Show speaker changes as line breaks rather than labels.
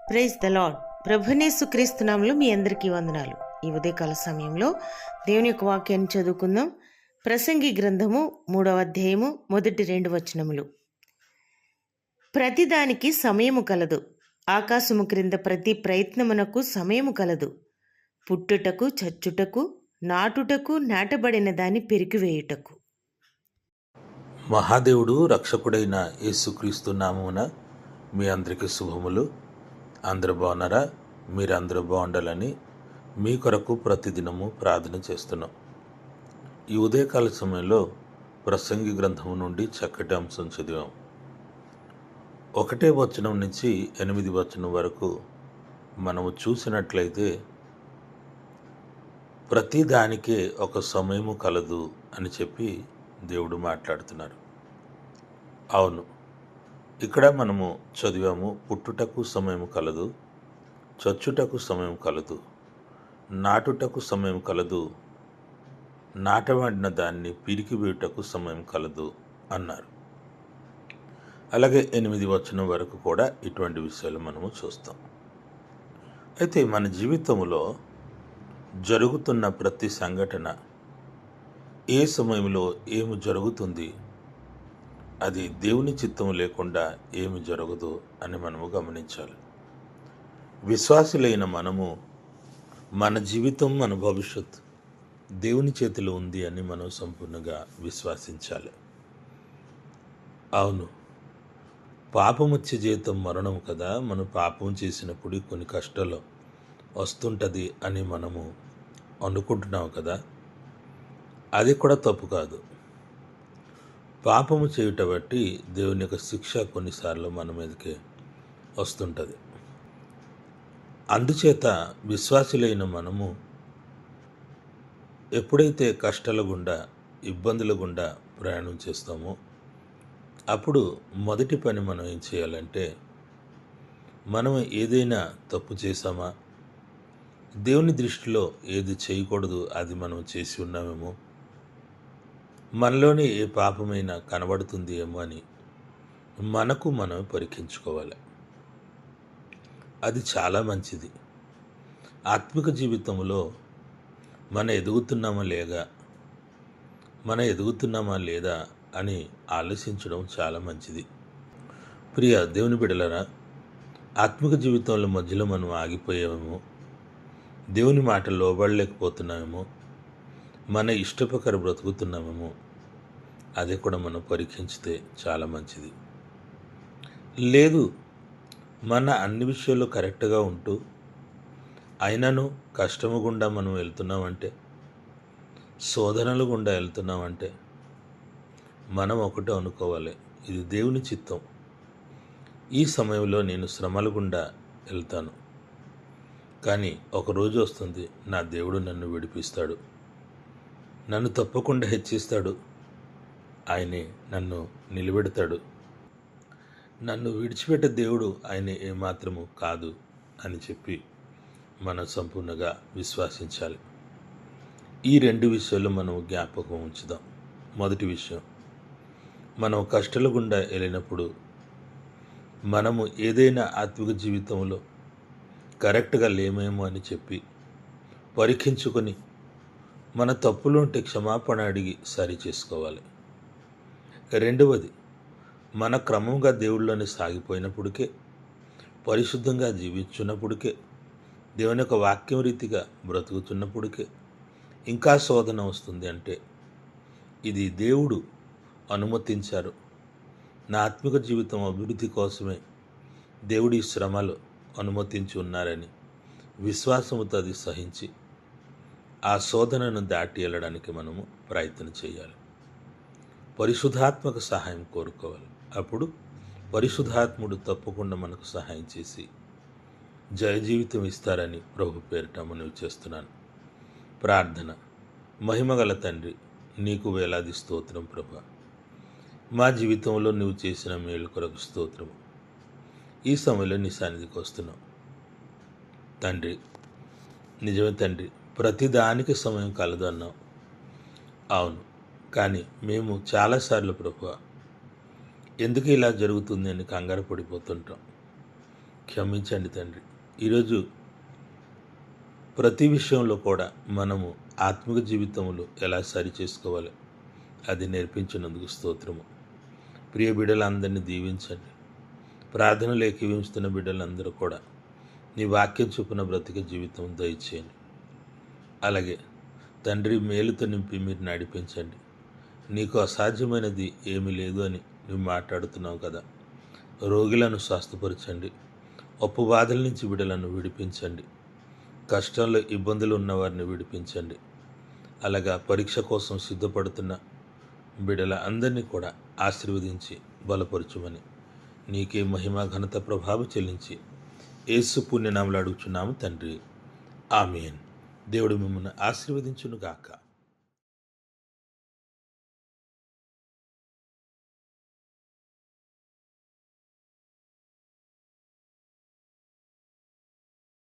Praise the lord. ప్రభునేసు క్రీస్తునామంలో మీ అందరికీ వందనాలు. ఈ ఉదయకాల సమయంలో దేవుని యొక్క వాక్యాన్ని చదువుకుందాం. ప్రసంగి గ్రంథము 3వ అధ్యాయము మొదటి 2 వచనములు. ప్రతిదానికి సమయము కలదు, ఆకాశము క్రింద ప్రతి ప్రయత్నమునకు సమయము కలదు. పుట్టుటకు, చచ్చుటకు, నాటుటకు, నాటబడిన దాన్ని పెరికివేయుటకు.
మహాదేవుడు రక్షకుడైన యేసుక్రీస్తు నామమున మీ అందరికీ శుభములు. అందరూ బాగున్నారా? మీరందరూ బాగుండాలని మీ కొరకు ప్రతిదినము ప్రార్థన చేస్తున్నాం. ఈ ఉదయకాల సమయంలో ప్రసంగి గ్రంథము నుండి చక్కటి అంశం చదివాం. 1వ వచనం నుంచి 8వ వచనం వరకు మనము చూసినట్లయితే ప్రతి దానికే ఒక సమయము కలదు అని చెప్పి దేవుడు మాట్లాడుతున్నారు. అవును, ఇక్కడ మనము చదివాము, పుట్టుటకు సమయం కలదు, చచ్చుటకు సమయం కలదు, నాటుటకు సమయం కలదు, నాటబడిన దాన్ని పిరికివేయుటకు సమయం కలదు అన్నారు. అలాగే 8వ వచనం వరకు కూడా ఇటువంటి విషయాలు మనము చూస్తాం. అయితే మన జీవితంలో జరుగుతున్న ప్రతి సంఘటన ఏ సమయంలో ఏమి జరుగుతుంది, అది దేవుని చిత్తం లేకుండా ఏమి జరగదు అని మనము గమనించాలి. విశ్వాసులైన మనము మన జీవితం, మన భవిష్యత్ దేవుని చేతిలో ఉంది అని మనం సంపూర్ణంగా విశ్వసించాలి. అవును, పాపముచ్చే జీవితం మరణం కదా. మనం పాపం చేసినప్పుడు కొన్ని కష్టాలు వస్తుంటుంది అని మనము అనుకుంటున్నాం కదా. అది కూడా తప్పు కాదు. పాపము చేయుట బట్టి దేవుని యొక్క శిక్ష కొన్నిసార్లు మన మీదకే వస్తుంటుంది. అందుచేత విశ్వాసులైన మనము ఎప్పుడైతే కష్టాల గుండా, ఇబ్బందుల గుండా ప్రయాణం చేస్తామో అప్పుడు మొదటి పని మనం ఏం చేయాలంటే, మనం ఏదైనా తప్పు చేశామా, దేవుని దృష్టిలో ఏది చేయకూడదు అది మనం చేసి ఉన్నామేమో, మనలోనే ఏ పాపమైనా కనబడుతుంది ఏమో అని మనకు మనం పరీక్షించుకోవాలి. అది చాలా మంచిది. ఆత్మిక జీవితంలో మనం ఎదుగుతున్నామా లేదా అని ఆలోచించడం చాలా మంచిది. ప్రియ దేవుని బిడ్డలారా, ఆత్మిక జీవితంలో మధ్యలో మనం ఆగిపోయామేమో, దేవుని మాట లోబడలేకపోతున్నామేమో, మన ఇష్టప్రకార బ్రతుకుతున్నామేమో, అది కూడా మనం పరీక్షించితే చాలా మంచిది. లేదు, మన అన్ని విషయాల్లో కరెక్ట్గా ఉంటూ అయినను కష్టము గుండా మనం వెళ్తున్నామంటే, శోధనలు గుండా వెళ్తున్నామంటే మనం ఒకటే అనుకోవాలి, ఇది దేవుని చిత్తం. ఈ సమయంలో నేను శ్రమల గుండా వెళ్తాను, కానీ ఒకరోజు వస్తుంది, నా దేవుడు నన్ను విడిపిస్తాడు, నన్ను తప్పకుండా హెచ్చిస్తాడు, ఆయనే నన్ను నిలబెడతాడు, నన్ను విడిచిపెట్టే దేవుడు ఆయనే ఏమాత్రము కాదు అని చెప్పి మనం సంపూర్ణంగా విశ్వసించాలి. ఈ 2 విషయాలు మనం జ్ఞాపకం ఉంచుదాం. మొదటి విషయం, మనం కష్టాల గుండా వెళ్ళినప్పుడు మనము ఏదైనా ఆత్మిక జీవితంలో కరెక్ట్గా లేమేమో అని చెప్పి పరీక్షించుకొని మన తప్పులు ఉంటే క్షమాపణ అడిగి సరి చేసుకోవాలి. రెండవది, మన క్రమంగా దేవుళ్ళని సాగిపోయినప్పటికే, పరిశుద్ధంగా జీవించున్నప్పటికే, దేవుని యొక్క వాక్యం రీతిగా బ్రతుకుతున్నప్పటికే ఇంకా శోధన వస్తుంది అంటే ఇది దేవుడు అనుమతించారు, నా ఆత్మిక జీవితం అభివృద్ధి కోసమే దేవుడి శ్రమలు అనుమతించి ఉన్నారని విశ్వాసముతో అది సహించి ఆ శోధనను దాటి వెళ్ళడానికి మనము ప్రయత్నం చేయాలి. పరిశుద్ధాత్మక సహాయం కోరుకోవాలి. అప్పుడు పరిశుద్ధాత్ముడు తప్పకుండా మనకు సహాయం చేసి జయ జీవితం ఇస్తారని ప్రభు పేరిట మనవి చేస్తున్నాను. ప్రార్థన. మహిమగల తండ్రి, నీకు వేలాది స్తోత్రం ప్రభా. మా జీవితంలో నువ్వు చేసిన మేలు కొరకు స్తోత్రము. ఈ సమయంలో నీ సన్నిధికి వస్తున్నాం తండ్రి. నిజమే తండ్రి, ప్రతిదానికి సమయం కలదు అన్నావు. అవును, కానీ మేము చాలాసార్లు ప్రభువా ఎందుకు ఇలా జరుగుతుంది అని కంగారు పడిపోతుంటాం. క్షమించండి తండ్రి. ఈరోజు ప్రతి విషయంలో కూడా మనము ఆత్మిక జీవితంలో ఎలా సరి చేసుకోవాలి అది నేర్పించినందుకు స్తోత్రము. ప్రియ బిడ్డలందరినీ దీవించండి. ప్రార్థనలు ఏకీవించుతున్న బిడ్డలందరూ కూడా నీ వాక్యం చొప్పున బ్రతిక జీవితం దయచేయండి. అలాగే తండ్రి మేలుతో నింపి మీరు నడిపించండి. నీకు అసాధ్యమైనది ఏమీ లేదు అని నువ్వు మాట్లాడుతున్నావు కదా. రోగులను స్వస్థపరచండి. అప్పు బాధల నుంచి బిడ్డలను విడిపించండి. కష్టంలో ఇబ్బందులు ఉన్నవారిని విడిపించండి. అలాగా పరీక్ష కోసం సిద్ధపడుతున్న బిడ్డల అందరినీ కూడా ఆశీర్వదించి బలపరచుమని నీకే మహిమ ఘనత ప్రభావం చెల్లించి యేసు పుణ్యనామలు అడుగుచున్నాము తండ్రి. ఆమేన్. దేవుడు మిమ్మల్ని ఆశీర్వదించునుగాక.